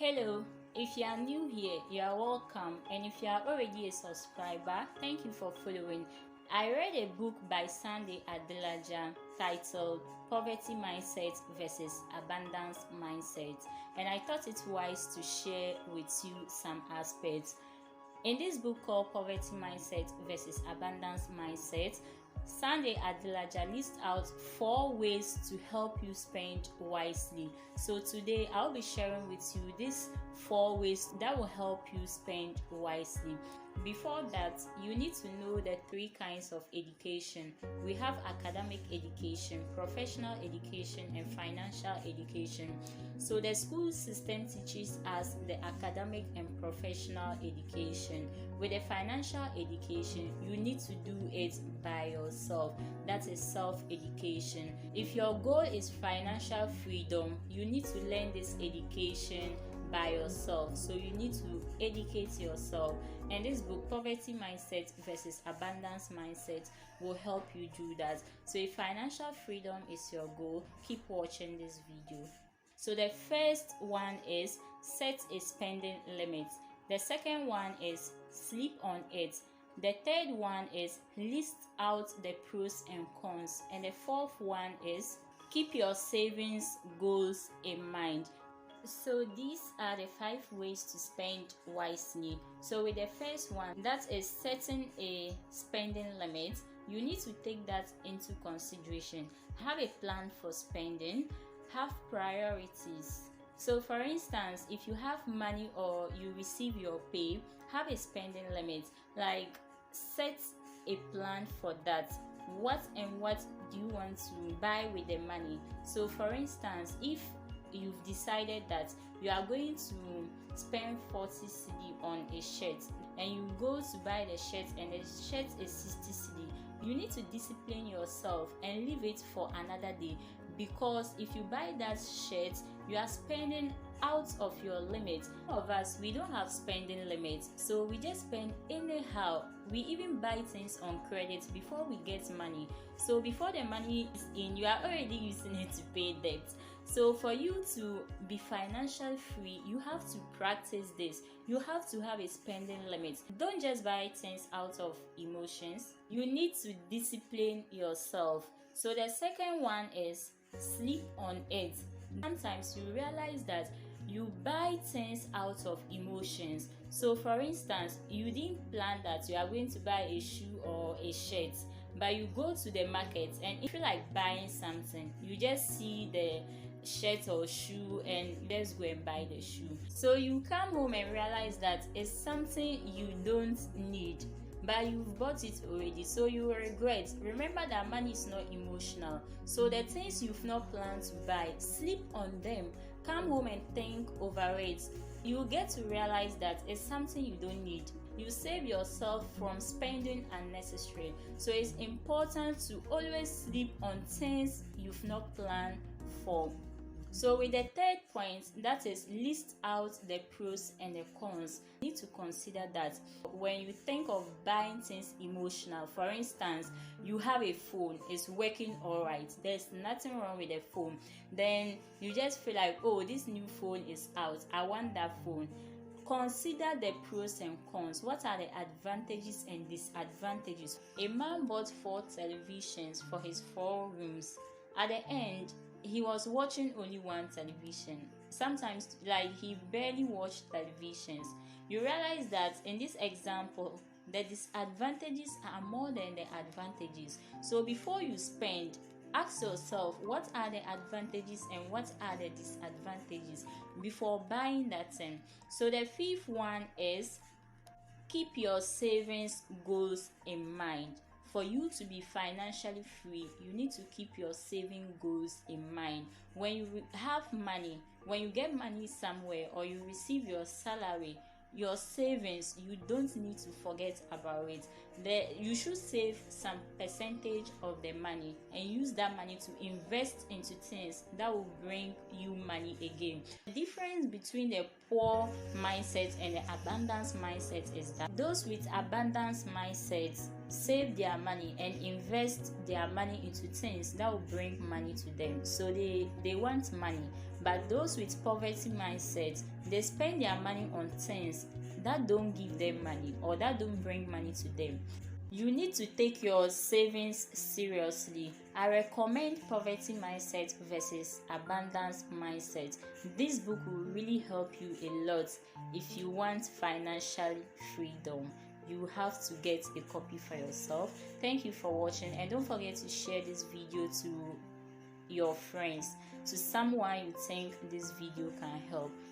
Hello, if you are new here, you are welcome, and if you are already a subscriber, thank you for following. I read a book by Sunday Adelaja titled Poverty Mindset versus Abundance Mindset, and I thought it wise to share with you some aspects. In this book called Poverty Mindset versus Abundance Mindset, Sunday Adelaja lists out 4 ways to help you spend wisely. So today I'll be sharing with you these 4 ways that will help you spend wisely. Before that, you need to know the 3 kinds of education. We have academic education, professional education, and financial education. So the school system teaches us the academic and professional education. With the financial education, you need to do it by yourself. That is self-education. If your goal is financial freedom, you need to learn this education by yourself. So you need to educate yourself. And this book, Poverty Mindset versus Abundance Mindset, will help you do that. So if financial freedom is your goal, keep watching this video. So the first one is set a spending limit. The second one is sleep on it. The third one is list out the pros and cons. And the fourth one is keep your savings goals in mind. So these are the 5 ways to spend wisely. So with the first one, that is setting a spending limit, you need to take that into consideration. Have a plan for spending, have priorities. So for instance, if you have money or you receive your pay, have a spending limit. Like set a plan for that. What and what do you want to buy with the money? So for instance, if you've decided that you are going to spend 40 cedi on a shirt and you go to buy the shirt and the shirt is 60 cedi, you need to discipline yourself and leave it for another day, because if you buy that shirt, you are spending out of your limit. Some of us, we don't have spending limits, so we just spend anyhow. We even buy things on credit before we get money. So before the money is in, you are already using it to pay debt. So for you to be financially free, you have to practice this. You have to have a spending limit. Don't just buy things out of emotions. You need to discipline yourself. So the second one is sleep on it. Sometimes you realize that you buy things out of emotions. So for instance, you didn't plan that you are going to buy a shoe or a shirt, but you go to the market and if you feel like buying something, you just see the shirt or shoe and let's go and buy the shoe. So you come home and realize that it's something you don't need, but you've bought it already, so you will regret. Remember that money is not emotional. So the things you've not planned to buy, sleep on them. Come home and think over it. You get to realize that it's something you don't need. You save yourself from spending unnecessary. So it's important to always sleep on things you've not planned for. So with the third point, that is list out the pros and the cons. You need to consider that when you think of buying things emotional, for instance, you have a phone, it's working all right, there's nothing wrong with the phone, then you just feel like, oh, this new phone is out, I want that phone. Consider the pros and cons. What are the advantages and disadvantages? A man bought 4 televisions for his 4 rooms. At the end, he was watching only 1 television. Sometimes, like, he barely watched televisions. You realize that in this example, the disadvantages are more than the advantages. So before you spend, ask yourself, what are the advantages and what are the disadvantages before buying that thing. So the 5th one is keep your savings goals in mind. For you to be financially free, you need to keep your saving goals in mind. When you have money, when you get money somewhere or you receive your salary, your savings, you don't need to forget about it. You should save some percentage of the money and use that money to invest into things that will bring you money again. The difference between the poor mindset and the abundance mindset is that those with abundance mindsets save their money and invest their money into things that will bring money to them. So they want money, But those with poverty mindset, they spend their money on things that don't give them money or that don't bring money to them. You need to take your savings seriously. I recommend Poverty Mindset versus Abundance Mindset. This book will really help you a lot if you want financial freedom. You have to get a copy for yourself. Thank you for watching, and don't forget to share this video to your friends, to someone you think this video can help.